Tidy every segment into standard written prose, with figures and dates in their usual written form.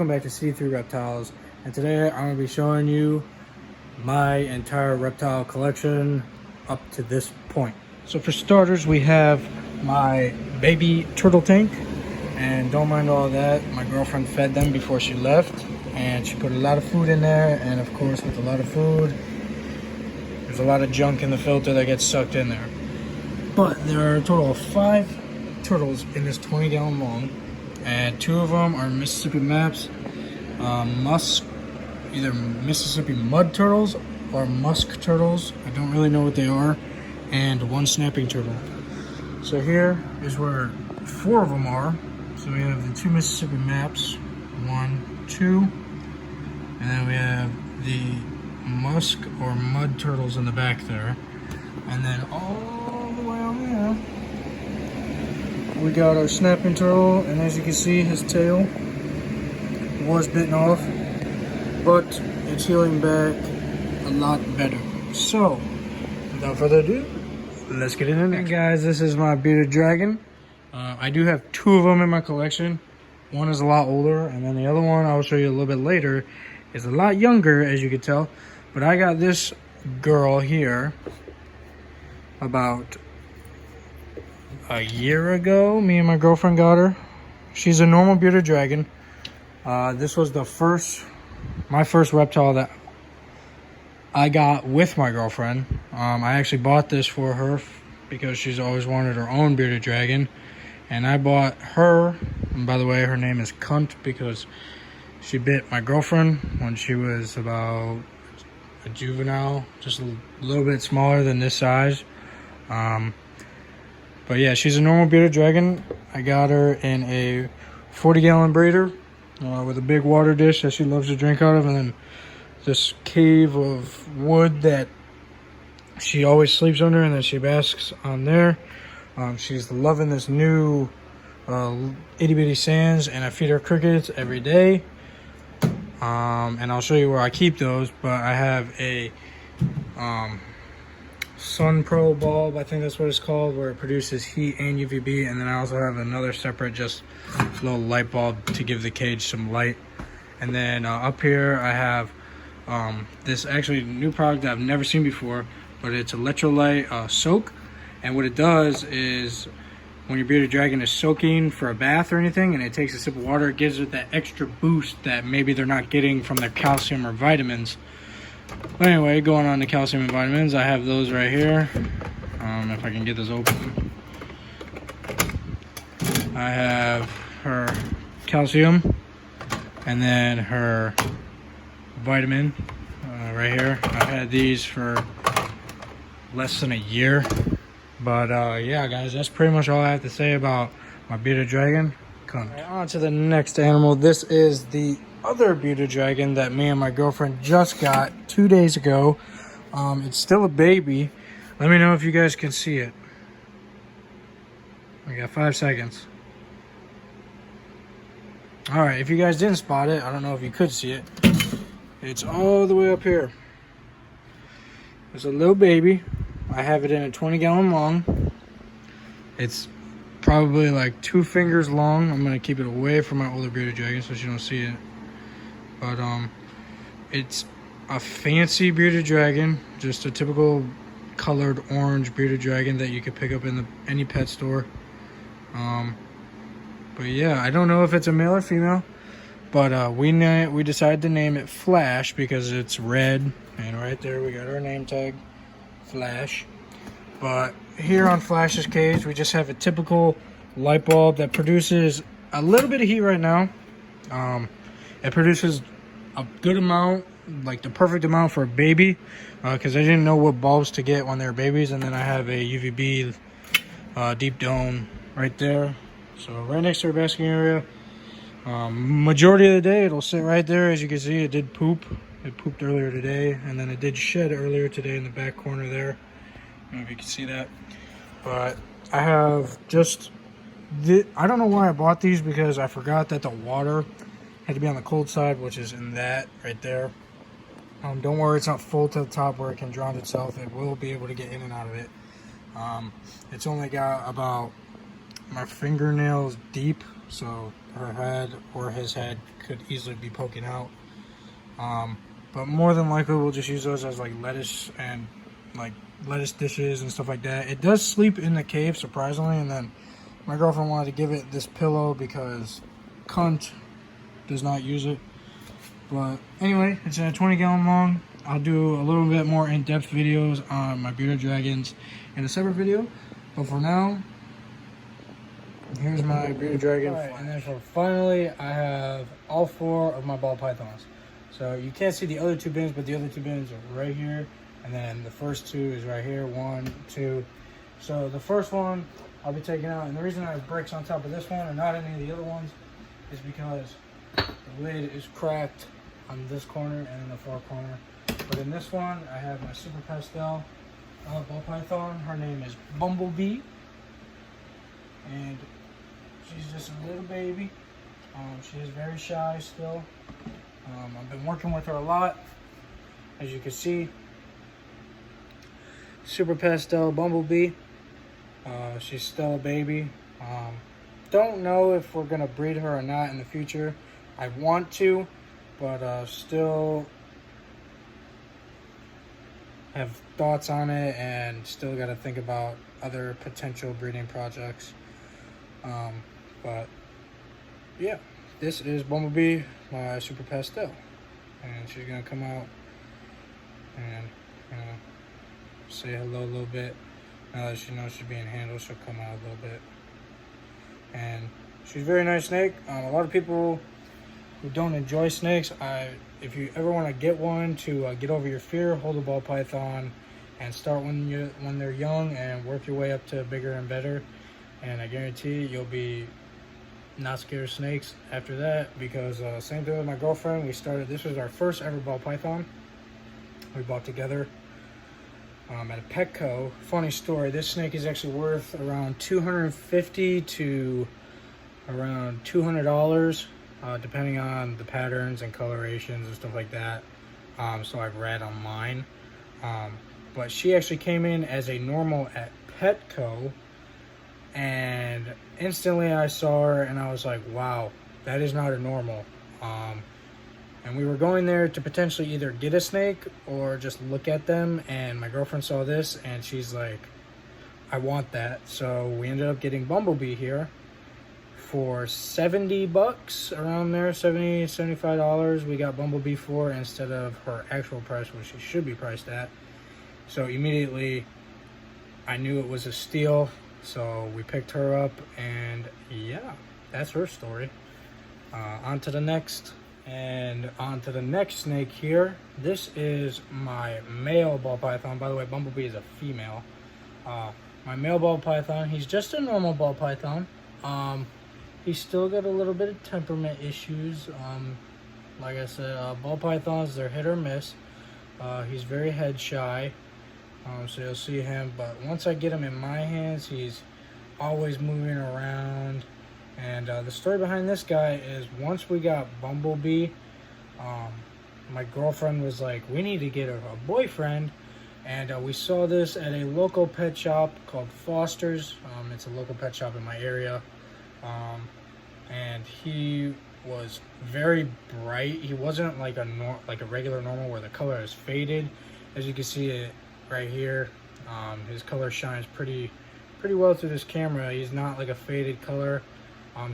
Welcome back to See-Through Reptiles, and today I'm going to be showing you my entire reptile collection up to this point. So for starters, we have my baby turtle tank, and don't mind all that, my girlfriend fed them before she left, and she put a lot of food in there, and of course with a lot of food, there's a lot of junk in the filter that gets sucked in there. But there are a total of 5 turtles in this 20-gallon long, and 2 of them are Mississippi Maps, either Mississippi mud turtles or musk turtles. I don't really know what they are, and 1 snapping turtle. So here is where 4 of them are. So we have the 2 Mississippi Maps, 1, 2, and then we have the musk or mud turtles in the back there, and then all the way over there we got our snapping turtle, and as you can see, his tail was bitten off, but it's healing back a lot better. So, without further ado, let's get into it. Hey guys, this is my bearded dragon. I do have 2 of them in my collection. One is a lot older, and then the other one I'll show you a little bit later is a lot younger, as you can tell. But I got this girl here about a year ago. Me and my girlfriend got her. She's a normal bearded dragon. This was my first reptile that I got with my girlfriend. I actually bought this for her because she's always wanted her own bearded dragon, and I bought her. And by the way, her name is Cunt because she bit my girlfriend when she was about a juvenile, just a little bit smaller than this size. But yeah, she's a normal bearded dragon. I got her in a 40-gallon breeder with a big water dish that she loves to drink out of, and then this cave of wood that she always sleeps under, and then she basks on there. She's loving this new itty bitty sands, and I feed her crickets every day. And I'll show you where I keep those, but I have a Sun Pro bulb, I think that's what it's called, where it produces heat and UVB, and then I also have another separate just little light bulb to give the cage some light. And then up here I have this actually new product that I've never seen before, but it's electrolyte soak, and what it does is when your bearded dragon is soaking for a bath or anything and it takes a sip of water, it gives it that extra boost that maybe they're not getting from their calcium or vitamins. But anyway, going on to calcium and vitamins, I have those right here. If I can get this open. I have her calcium and then her vitamin right here. I've had these for less than a year. But yeah guys, that's pretty much all I have to say about my bearded dragon. Right, on to the next animal. This is the other bearded dragon that me and my girlfriend just got 2 days ago. It's still a baby. Let me know if you guys can see it. We got 5 seconds. Alright, if you guys didn't spot it, I don't know if you could see it. It's all the way up here. It's a little baby. I have it in a 20-gallon long. It's probably like 2 fingers long. I'm going to keep it away from my older bearded dragon so she don't see it. But it's a fancy bearded dragon, just a typical colored orange bearded dragon that you could pick up in any pet store. But yeah, I don't know if it's a male or female, but we decided to name it Flash because it's red, and right there we got our name tag, Flash. But here on Flash's cage, we just have a typical light bulb that produces a little bit of heat right now. It produces a good amount, like the perfect amount for a baby, because I didn't know what bulbs to get when they're babies. And then I have a UVB deep dome right there, so right next to our basking area. Majority of the day it'll sit right there. As you can see, it did poop. It pooped earlier today, and then it did shed earlier today in the back corner there. I don't know if you can see that, but I have just I don't know why I bought these, because I forgot that the water had to be on the cold side, which is in that right there. Don't worry, it's not full to the top where it can drown itself. It will be able to get in and out of it. It's only got about my fingernails deep, so her head or his head could easily be poking out. But more than likely we'll just use those as like lettuce and like lettuce dishes and stuff like that. It does sleep in the cave, surprisingly, and then my girlfriend wanted to give it this pillow because cunt does not use it. But anyway, it's a 20-gallon long. I'll do a little bit more in-depth videos on my bearded dragons in a separate video. But for now, here's my bearded dragon. Right, and then for finally, I have all 4 of my ball pythons. So you can't see the other 2 bins, but the other 2 bins are right here. And then the first 2 is right here, 1, 2. So the first one I'll be taking out. And the reason I have bricks on top of this one and not any of the other ones is because the lid is cracked on this corner and in the far corner. But in this one, I have my super pastel ball python. Her name is Bumblebee. And she's just a little baby. She is very shy still. I've been working with her a lot, as you can see. Super pastel Bumblebee. She's still a baby. Don't know if we're gonna breed her or not in the future. I want to, but still have thoughts on it and still got to think about other potential breeding projects. But yeah, this is Bumblebee, my super pastel, and she's gonna come out and say hello a little bit. Now that she knows she's being handled, she'll come out a little bit. And she's a very nice snake. A lot of people who don't enjoy snakes, if you ever want to get one to get over your fear, hold a ball python and start when they're young and work your way up to bigger and better. And I guarantee you'll be not scared of snakes after that, because same thing with my girlfriend. This was our first ever ball python we bought together at a Petco. Funny story, this snake is actually worth around $250 to around $200, depending on the patterns and colorations and stuff like that. So I've read online. But she actually came in as a normal at Petco, and instantly I saw her and I was like, wow, that is not a normal. And we were going there to potentially either get a snake or just look at them, and my girlfriend saw this and she's like, I want that. So we ended up getting Bumblebee here for 70 bucks, around there, $70, $75. We got Bumblebee for instead of her actual price, which she should be priced at. So immediately I knew it was a steal, so we picked her up, and yeah, that's her story. On to the next. And on to the next snake here. This is my male ball python. By the way, Bumblebee is a female. My male ball python, he's just a normal ball python. He's still got a little bit of temperament issues. Like I said, ball pythons, they're hit or miss. He's very head shy. So you'll see him, but once I get him in my hands, he's always moving around. And the story behind this guy is, once we got Bumblebee, my girlfriend was like, we need to get a boyfriend. And we saw this at a local pet shop called Foster's. It's a local pet shop in my area. And he was very bright. He wasn't like a regular normal where the color is faded. As you can see it right here, his color shines pretty well through this camera. He's not like a faded color.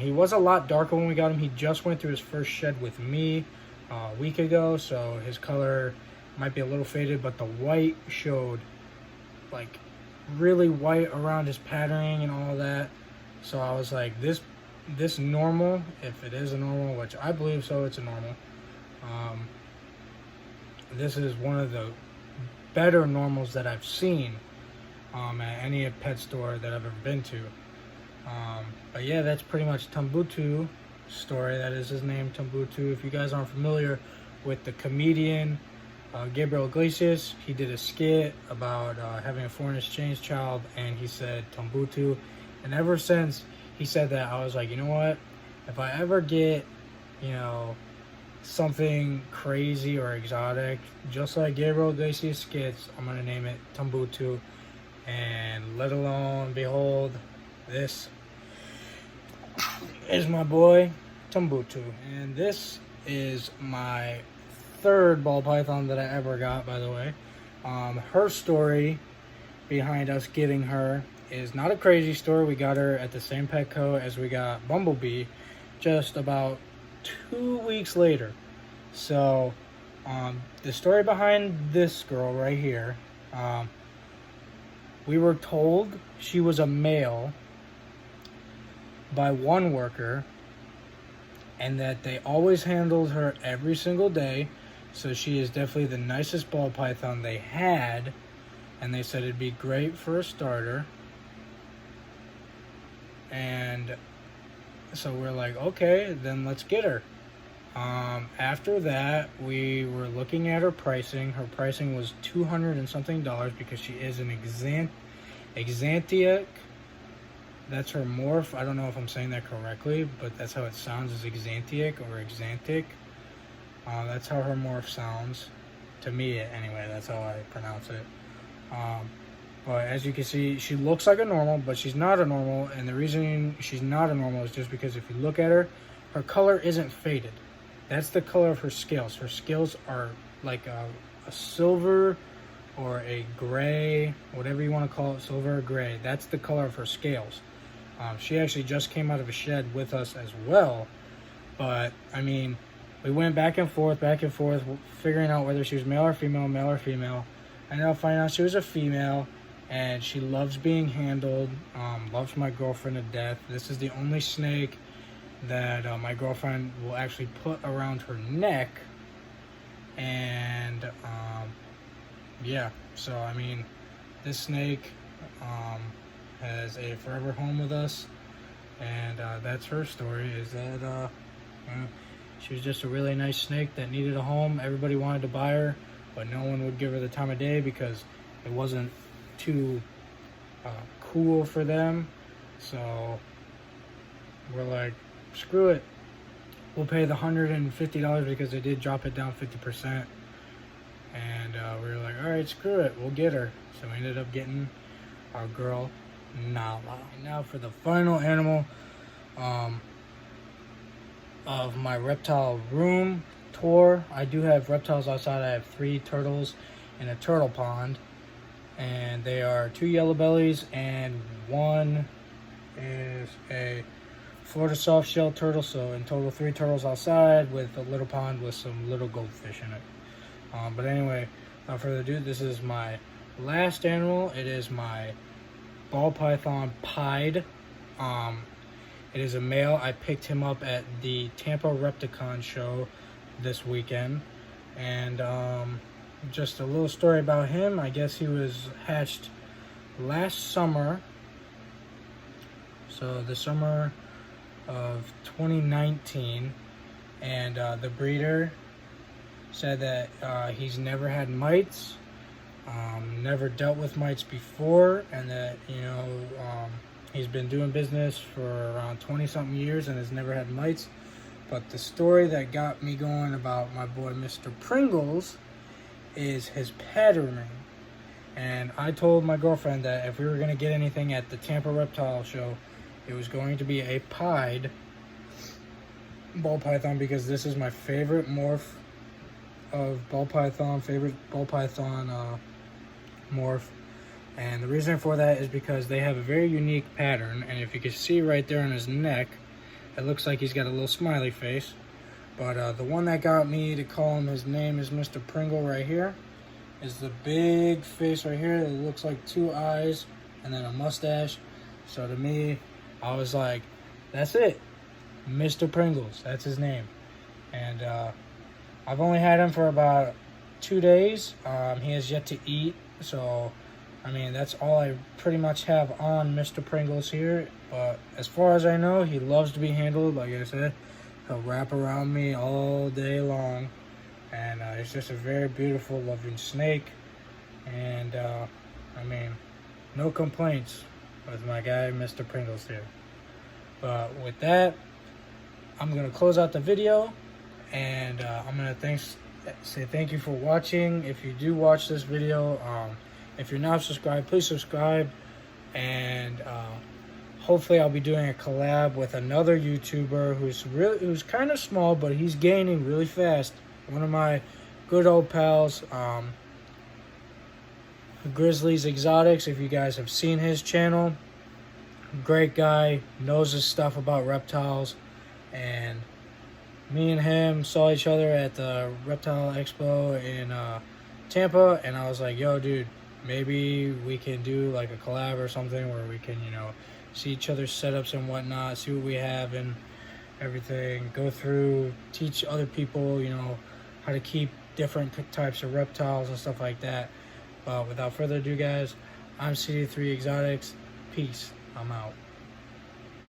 He was a lot darker when we got him. He just went through his first shed with me a week ago, so his color might be a little faded, but the white showed like really white around his patterning and all that. So I was like, this normal, if it is a normal, which I believe so, it's a normal. This is one of the better normals that I've seen at any pet store that I've ever been to. But yeah, that's pretty much Tambutu story. That is his name, Tambutu. If you guys aren't familiar with the comedian Gabriel Iglesias, he did a skit about having a foreign exchange child, and he said Tambutu. And ever since he said that, I was like, you know what? If I ever get, something crazy or exotic, just like Gabriel Iglesias skits, I'm gonna name it Tambutu. And behold, this is my boy. Tumbutu. And this is my third ball python that I ever got, by the way. Her story behind us getting her is not a crazy story. We got her at the same Petco as we got Bumblebee, just about 2 weeks later. So the story behind this girl right here, we were told she was a male by one worker, and that they always handled her every single day. So she is definitely the nicest ball python they had, and they said it'd be great for a starter. And so we're like, okay, then let's get her. After that, we were looking at her pricing. Her pricing was $200 and something because she is an Exantiac. That's her morph. I don't know if I'm saying that correctly, but that's how it sounds, is Exantiac or Exantic. That's how her morph sounds. To me, anyway, that's how I pronounce it. But as you can see, she looks like a normal, but she's not a normal. And the reason she's not a normal is just because if you look at her, her color isn't faded. That's the color of her scales. Her scales are like a silver or a gray, whatever you want to call it, silver or gray. That's the color of her scales. She actually just came out of a shed with us as well. But, I mean, we went back and forth, figuring out whether she was male or female, male or female. I ended up finding out she was a female, and she loves being handled, loves my girlfriend to death. This is the only snake that my girlfriend will actually put around her neck. And, yeah, so, I mean, this snake has a forever home with us, and that's her story, is that she was just a really nice snake that needed a home. Everybody wanted to buy her, but no one would give her the time of day because it wasn't too cool for them. So we're like, screw it, we'll pay the $150 because they did drop it down 50%. And we were like, all right, screw it, we'll get her. So we ended up getting our girl Nala. Now for the final animal of my reptile room tour. I do have reptiles outside. I have 3 turtles in a turtle pond, and they are 2 yellow bellies, and 1 is a Florida soft shell turtle. So in total 3 turtles outside with a little pond with some little goldfish in it. But anyway, without further ado, this is my last animal. It is my ball python Pied. It is a male. I picked him up at the Tampa Repticon show this weekend. And just a little story about him. I guess he was hatched last summer. So the summer of 2019. And the breeder said that he's never had mites. Never dealt with mites before, and that, you know, he's been doing business for around 20-something years and has never had mites. But the story that got me going about my boy Mr. Pringles is his patterning. And I told my girlfriend that if we were going to get anything at the Tampa Reptile Show, it was going to be a Pied ball python, because this is my favorite morph of ball python, morph. And the reason for that is because they have a very unique pattern. And if you can see right there on his neck, it looks like he's got a little smiley face. But the one that got me to call him his name is Mr. Pringle right here. Is the big face right here that looks like 2 eyes and then a mustache. So to me, I was like, that's it, Mr. Pringles, that's his name. And I've only had him for about 2 days. He has yet to eat, so I mean, that's all I pretty much have on Mr. Pringles here. But as far as I know, he loves to be handled. Like I said, he'll wrap around me all day long. And it's just a very beautiful, loving snake. And, I mean, no complaints with my guy, Mr. Pringles here. But with that, I'm going to close out the video. And I'm going to say thank you for watching. If you do watch this video, if you're not subscribed, please subscribe. And hopefully I'll be doing a collab with another YouTuber who's kind of small, but he's gaining really fast. One of my good old pals, Grizzlies Exotics. If you guys have seen his channel, great guy, knows his stuff about reptiles, and me and him saw each other at the Reptile Expo in Tampa, and I was like, yo, dude, maybe we can do like a collab or something where we can, see each other's setups and whatnot, see what we have and everything, go through, teach other people, how to keep different types of reptiles and stuff like that. But without further ado, guys, I'm CD3 Exotics. Peace. I'm out.